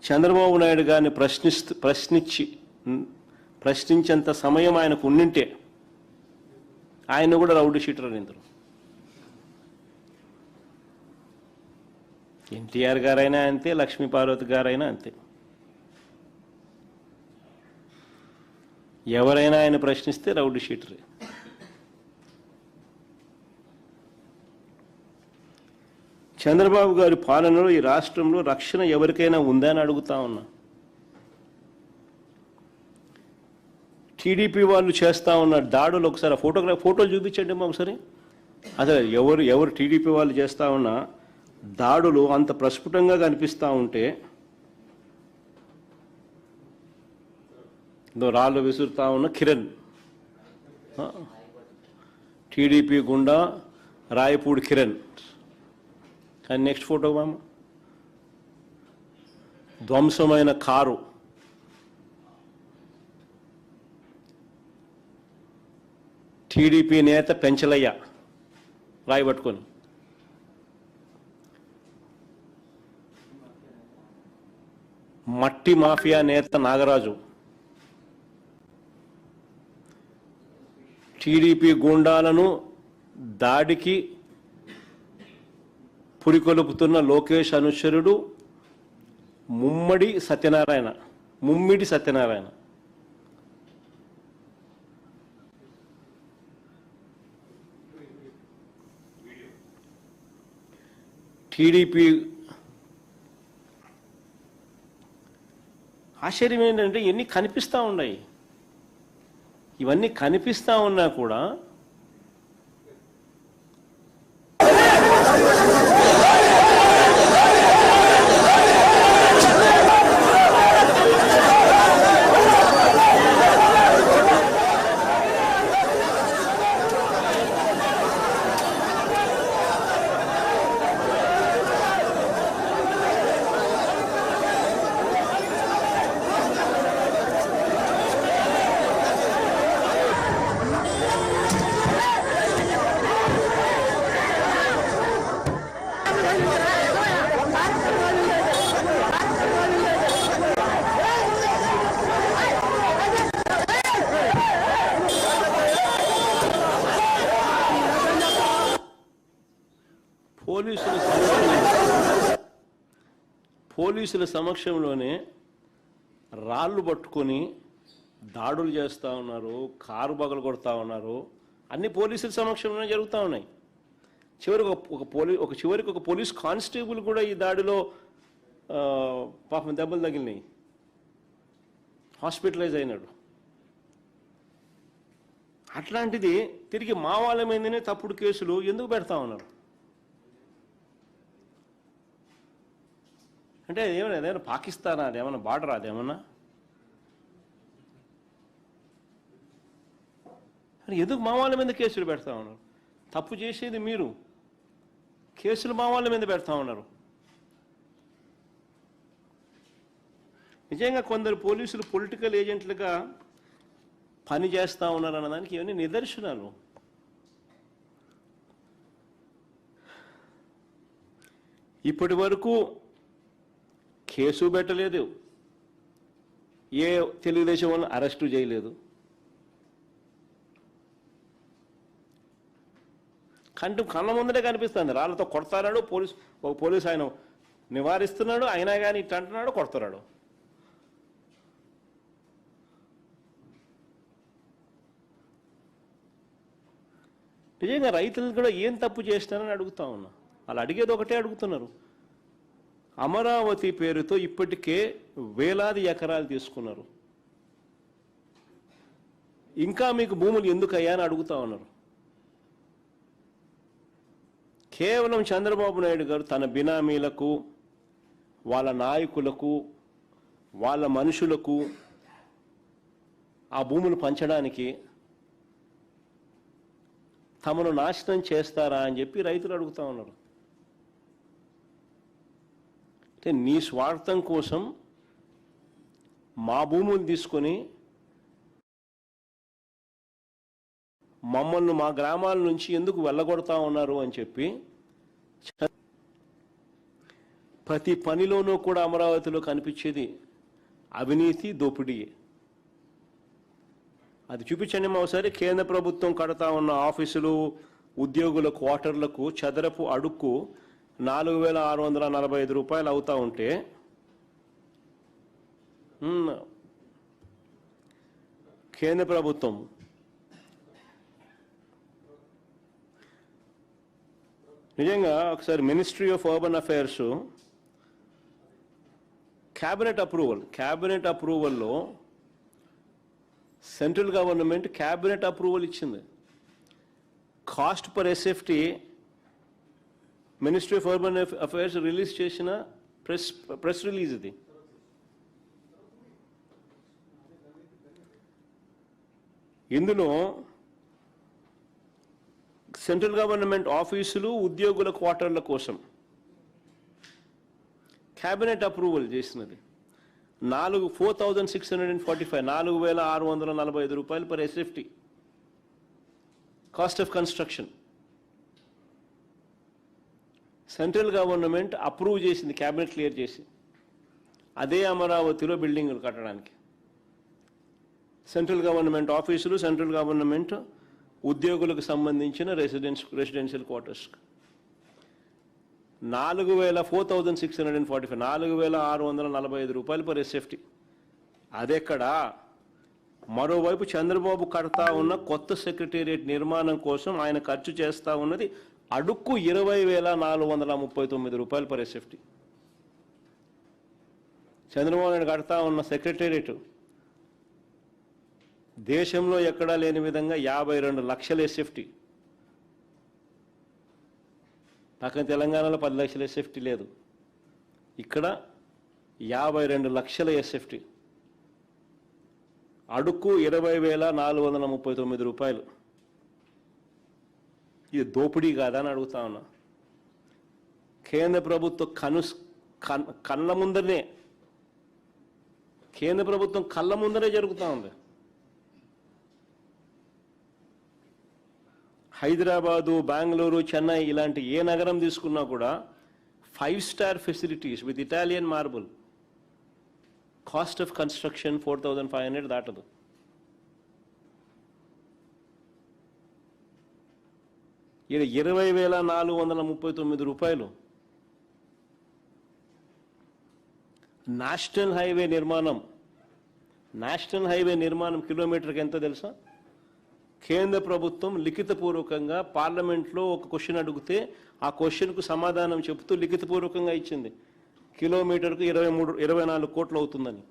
చంద్రబాబు నాయుడు గారిని ప్రశ్నించేంత సమయం ఆయనకు ఉండింటే ఆయన కూడా రౌడీ షీటర్ అనిందరు. ఎన్టీఆర్ గారైనా అంతే, లక్ష్మీపార్వతి గారైనా అంతే. ఎవరైనా ఆయన ప్రశ్నిస్తే రౌడీ షీటరే. చంద్రబాబు గారి పాలనలో ఈ రాష్ట్రంలో రక్షణ ఎవరికైనా ఉందా అని అడుగుతా ఉన్నా. టీడీపీ వాళ్ళు చేస్తూ ఉన్న దాడులు ఒకసారి ఫోటోలు చూపించండి మా ఒకసారి. అసలు ఎవరు టీడీపీ వాళ్ళు చేస్తూ ఉన్న దాడులు అంత ప్రస్ఫుటంగా కనిపిస్తూ ఉంటే, రాళ్ళు విసురుతా ఉన్న కిరణ్, టీడీపీ గుండా రాయపూడి కిరణ్. కానీ నెక్స్ట్ ఫోటో మామ, ధ్వంసమైన కారు, టీడీపీ నేత పెంచలయ్య రాయబట్టుకొని. మట్టి మాఫియా నేత నాగరాజు, టీడీపీ గూండాలను దాడికి పురికొలుపుతున్న లోకేష్ అనుచరుడు ముమ్మిడి సత్యనారాయణ. టీడీపీ ఆశ్చర్యం ఏంటంటే ఇవన్నీ కనిపిస్తూ ఉన్నాయి. ఇవన్నీ కనిపిస్తూ ఉన్నా కూడా పోలీసుల సమక్షంలోనే రాళ్ళు పట్టుకొని దాడులు చేస్తూ ఉన్నారు, కారు బగలు కొడతా ఉన్నారు. అన్ని పోలీసుల సమక్షంలోనే జరుగుతూ ఉన్నాయి. చివరికి ఒక పోలీస్ కానిస్టేబుల్ కూడా ఈ దాడిలో పాపం దెబ్బలు తగిలినాయి, హాస్పిటలైజ్ అయినాడు. అట్లాంటిది తిరిగి మా వాళ్ళ మీదనే తప్పుడు కేసులు ఎందుకు పెడతా ఉన్నారు? అంటే అదేమన్నా పాకిస్తానా, అదేమన్నా బార్డర్, అదేమన్నా ఎందుకు మా వాళ్ళ మీద కేసులు పెడతా ఉన్నారు? తప్పు చేసేది మీరు, కేసులు మా వాళ్ళ మీద పెడతా ఉన్నారు. నిజంగా కొందరు పోలీసులు పొలిటికల్ ఏజెంట్లుగా పని చేస్తూ ఉన్నారు అన్నదానికి ఇవన్నీ నిదర్శనాలు. ఇప్పటి వరకు కేసు పెట్టలేదు, ఏ తెలుగుదేశం వాళ్ళని అరెస్టు చేయలేదు. కళ్ళ ముందరే కనిపిస్తుంది, రాళ్ళతో కొడతారాడు ఒక పోలీసు ఆయన నివారిస్తున్నాడు, అయినా కానీ ఇట్లా అంటున్నాడు, కొడుతున్నాడు. నిజంగా రైతులు కూడా ఏం తప్పు చేస్తారని అడుగుతా ఉన్నా. వాళ్ళు అడిగేది ఒకటే అడుగుతున్నారు. అమరావతి పేరుతో ఇప్పటికే వేలాది ఎకరాలు తీసుకున్నారు, ఇంకా మీకు భూములు ఎందుకయ్యా అని అడుగుతా ఉన్నారు. కేవలం చంద్రబాబు నాయుడు గారు తన బినామీలకు, వాళ్ళ నాయకులకు, వాళ్ళ మనుషులకు ఆ భూములు పంచడానికి తమను నాశనం చేస్తారా అని చెప్పి రైతులు అడుగుతా ఉన్నారు. అంటే నీ స్వార్థం కోసం మా భూములు తీసుకొని మమ్మల్ని మా గ్రామాల నుంచి ఎందుకు వెళ్ళగొడతా ఉన్నారు అని చెప్పి ప్రతి పనిలోనూ కూడా అమరావతిలో కనిపించేది అవినీతి, దోపిడీ. అది చూపించండి మా ఒకసారి. కేంద్ర ప్రభుత్వం కడతా ఉన్న ఆఫీసులు, ఉద్యోగుల క్వార్టర్లకు చదరపు అడుక్కు 4,645 రూపాయలు అవుతా ఉంటే కేంద్ర ప్రభుత్వం నిజంగా ఒకసారి ministry of urban affairs cabinet అప్రూవల్లో సెంట్రల్ గవర్నమెంట్ క్యాబినెట్ అప్రూవల్ ఇచ్చింది. Cost per SFT ministry of urban affairs release చేసిన ప్రెస్ రిలీజ్ ఇది. ఇందులో సెంట్రల్ గవర్నమెంట్ ఆఫీసులు, ఉద్యోగుల క్వార్టర్ల కోసం క్యాబినెట్ అప్రూవల్ చేసినది 4,645 4,645 రూపాయలు per SFT cost of construction. Central government approve చేసింది, క్యాబినెట్ క్లియర్ చేసి. అదే అమరావతిలో బిల్డింగులు కట్టడానికి సెంట్రల్ గవర్నమెంట్ ఆఫీసులు, సెంట్రల్ గవర్నమెంట్ ఉద్యోగులకు సంబంధించిన రెసిడెన్షియల్ క్వార్టర్స్ 4,645 4,645 రూపాయలు పర్ ఎస్ఎఫ్టీ. అదెక్కడ? మరోవైపు చంద్రబాబు కడతా ఉన్న కొత్త సెక్రటేరియట్ నిర్మాణం కోసం ఆయన ఖర్చు చేస్తా ఉన్నది అడుక్కు 20,439 రూపాయలు పర్ ఎస్ఎఫ్టీ. చంద్రబాబు నాయుడు కడతా ఉన్న సెక్రటేరియట్ దేశంలో ఎక్కడా లేని విధంగా 52 లక్షల ఎస్ఎఫ్టీ. పక్కన తెలంగాణలో 10 లక్షల ఎస్ఎఫ్టీ లేదు, ఇక్కడ 52 లక్షల ఎస్ఎఫ్టీ. అడుక్కు 20,439 రూపాయలు. ఇది దోపిడీ కాదా అని అడుగుతా ఉన్నా. కేంద్ర ప్రభుత్వ కళ్ళ ముందరే జరుగుతూ ఉంది. హైదరాబాదు, బెంగళూరు, చెన్నై ఇలాంటి ఏ నగరం తీసుకున్నా కూడా 5 star facilities with Italian marble. Cost of construction 4,500 దాటదు. ఇది 20,439 రూపాయలు. నేషనల్ హైవే నిర్మాణం కిలోమీటర్కి ఎంత తెలుసా? కేంద్ర ప్రభుత్వం లిఖితపూర్వకంగా పార్లమెంట్లో ఒక క్వశ్చన్ అడిగితే ఆ క్వశ్చన్కు సమాధానం చెబుతూ లిఖితపూర్వకంగా ఇచ్చింది. కిలోమీటర్కు 24 కోట్లు అవుతుందని.